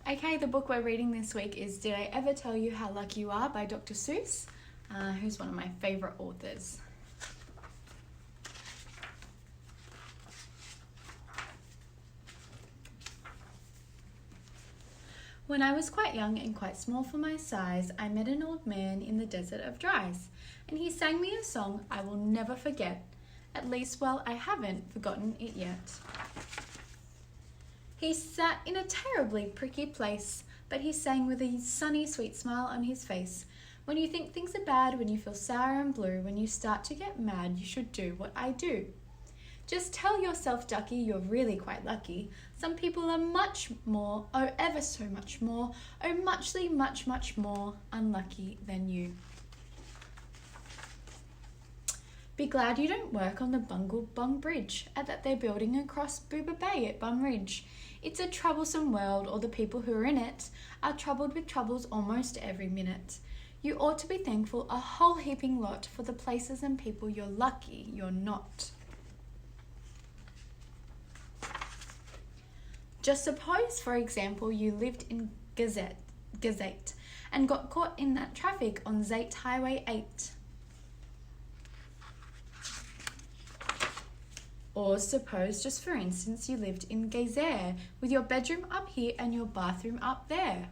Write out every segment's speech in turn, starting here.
Okay, the book we're reading this week is Did I Ever Tell You How Lucky You Are by Dr Seuss, who's one of my favourite authors. When I was quite young and quite small for my size, I met an old man in the desert of Dries, and he sang me a song I will never forget. At least, well, I haven't forgotten it yet. He sat in a terribly pricky place, but he sang with a sunny, sweet smile on his face. When you think things are bad, when you feel sour and blue, when you start to get mad, you should do what I do. Just tell yourself, ducky, you're really quite lucky. Some people are much more, oh ever so much more, oh muchly, much, much more unlucky than you. Be glad you don't work on the Bungle Bung Bridge that they're building across Booba Bay at Bum Ridge. It's a troublesome world, or the people who are in it are troubled with troubles almost every minute. You ought to be thankful a whole heaping lot for the places and people you're lucky you're not. Just suppose, for example, you lived in Gazette and got caught in that traffic on Zate Highway 8. Or suppose, just for instance, you lived in Geyser with your bedroom up here and your bathroom up there.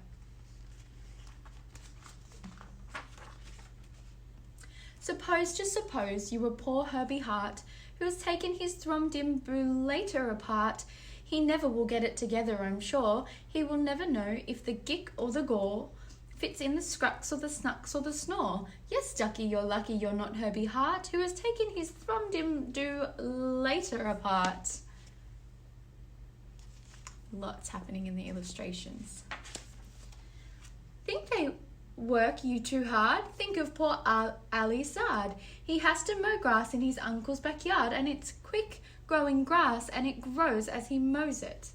Suppose, just suppose, you were poor Herbie Hart, who has taken his throm-dim-boo-later apart. He never will get it together, I'm sure. He will never know if the gick or the gore fits in the scrucks or the snucks or the snore. Yes, ducky, you're lucky you're not Herbie Hart, who has taken his throm-dim-do-later apart. Lots happening in the illustrations. Think they work you too hard? Think of poor Ali Saad. He has to mow grass in his uncle's backyard, and it's quick growing grass, and it grows as he mows it.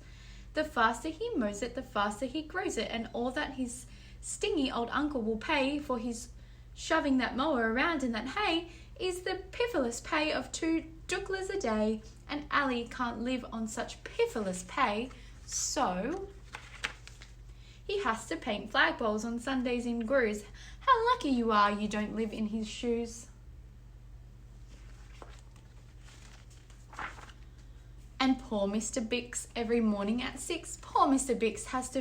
The faster he mows it, the faster he grows it, and all that his stingy old uncle will pay for his shoving that mower around in that hay is the piffless pay of 2 dooklers a day, and Ali can't live on such piffless pay, so he has to paint flagpoles on Sundays in Grews. How lucky you are you don't live in his shoes. And poor Mr. Bix, every morning at 6, poor Mr. Bix has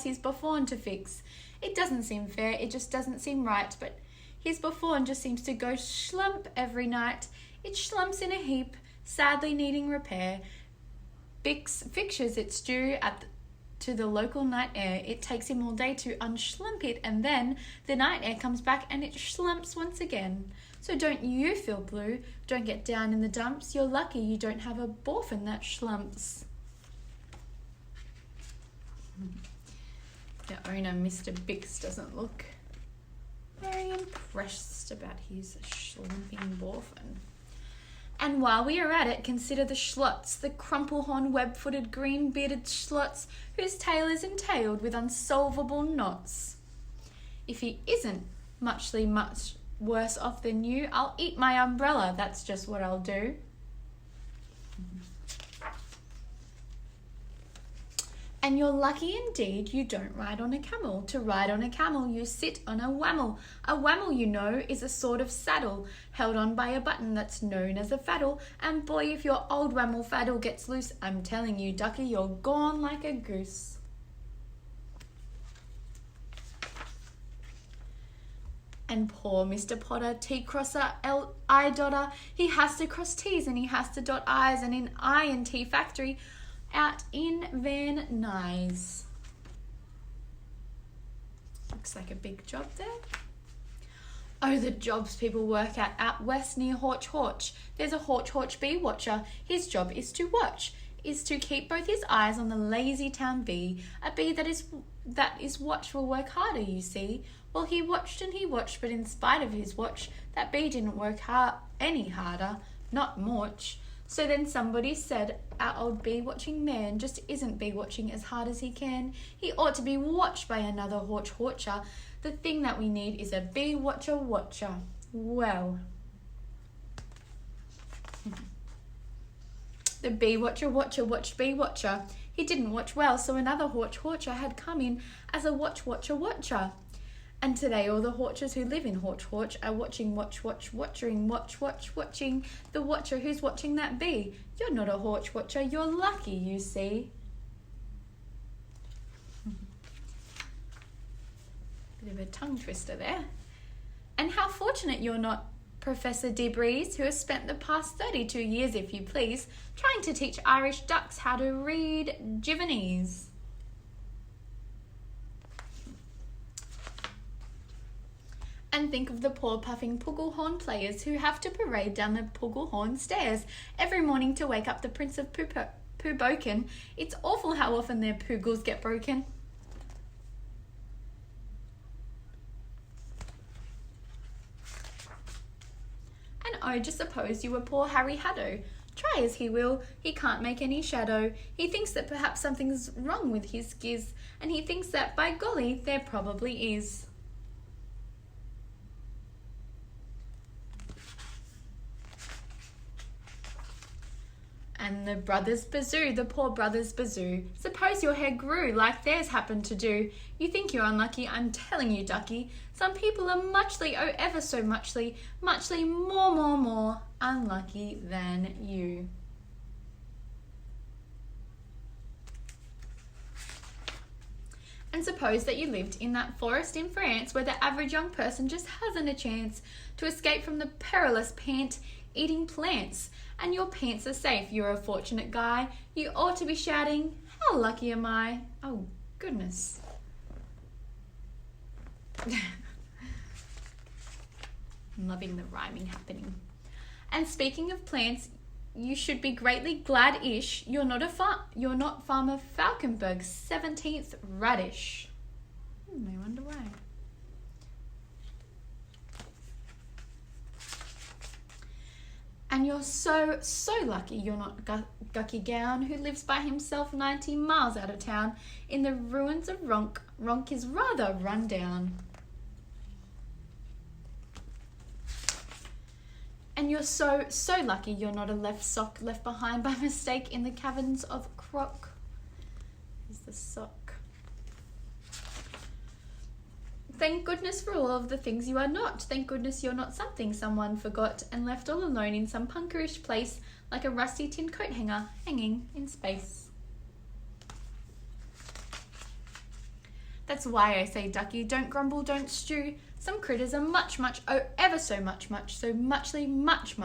his buffoon to fix. It doesn't seem fair, it just doesn't seem right, but his buffoon just seems to go schlump every night. It schlumps in a heap, sadly needing repair. Bix fixtures its due to the local night air. It takes him all day to unschlump it, and then the night air comes back and it schlumps once again. So don't you feel blue, don't get down in the dumps. You're lucky you don't have a boffin that schlumps. The owner, Mr. Bix, doesn't look very impressed about his schlumping boffin. And while we are at it, consider the schlots, the crumple-horn, web-footed, green-bearded schlots, whose tail is entailed with unsolvable knots. If he isn't much worse off than you, I'll eat my umbrella, that's just what I'll do. And you're lucky indeed you don't ride on a camel. To ride on a camel, you sit on a whammel. A whammel, you know, is a sort of saddle, held on by a button that's known as a faddle. And boy, if your old whammel faddle gets loose, I'm telling you, ducky, you're gone like a goose. And poor Mr. Potter, T-crosser, I-dotter, he has to cross T's and he has to dot I's, and in I and T factory, out in Van Nuys. Looks like a big job there. Oh, the jobs people work at out west near Horch Horch. There's a Horch Horch bee watcher. His job is to keep both his eyes on the lazy town bee. A bee that is watched will work harder, you see. Well, he watched and he watched, but in spite of his watch, that bee didn't work any harder, not much. So then somebody said, our old bee-watching man just isn't bee-watching as hard as he can. He ought to be watched by another Horch-Horcher. The thing that we need is a bee-watcher-watcher. Well, the bee-watcher watched bee-watcher. He didn't watch well, so another horcher had come in as a watcher. And today all the horchers who live in Horch are watching the watcher. Who's watching that bee? You're not a watcher, you're lucky, you see. Bit of a tongue twister there. And how fortunate you're not, Professor DeBreeze, who has spent the past 32 years, if you please, trying to teach Irish ducks how to read Jivanese. And think of the poor puffing Pugglehorn players who have to parade down the Pugglehorn stairs every morning to wake up the Prince of Pooboken. It's awful how often their poogles get broken. And oh, just suppose you were poor Harry Haddo. Try as he will, he can't make any shadow. He thinks that perhaps something's wrong with his giz, and he thinks that, by golly, there probably is. And the brothers Bazoo, the poor brothers Bazoo. Suppose your hair grew like theirs happened to do. You think you're unlucky, I'm telling you, ducky. Some people are muchly, oh ever so muchly more unlucky than you. And suppose that you lived in that forest in France where the average young person just hasn't a chance to escape from the perilous pant-eating plants. And your pants are safe. You're a fortunate guy. You ought to be shouting, how lucky am I? Oh, goodness. I'm loving the rhyming happening. And speaking of plants, you should be greatly glad-ish you're not Farmer Falkenberg's 17th radish. I wonder why. And you're so lucky you're not Gucky Gown, who lives by himself 90 miles out of town in the ruins of Ronk. Ronk is rather run down. And you're so lucky you're not a left sock left behind by mistake in the caverns of Croc. Here's the sock. Thank goodness for all of the things you are not. Thank goodness you're not something someone forgot and left all alone in some punkerish place like a rusty tin coat hanger hanging in space. That's why I say, ducky, don't grumble, don't stew. Some critters are much, oh ever so much, so muchly, much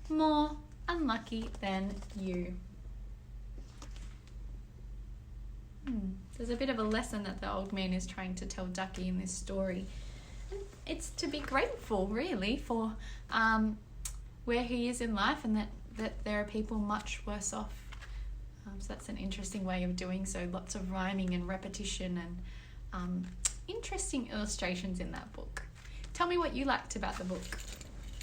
more unlucky than you. There's a bit of a lesson that the old man is trying to tell Ducky in this story. It's to be grateful, really, for where he is in life, and that there are people much worse off. So that's an interesting way of doing so. Lots of rhyming and repetition and interesting illustrations in that book. Tell me what you liked about the book.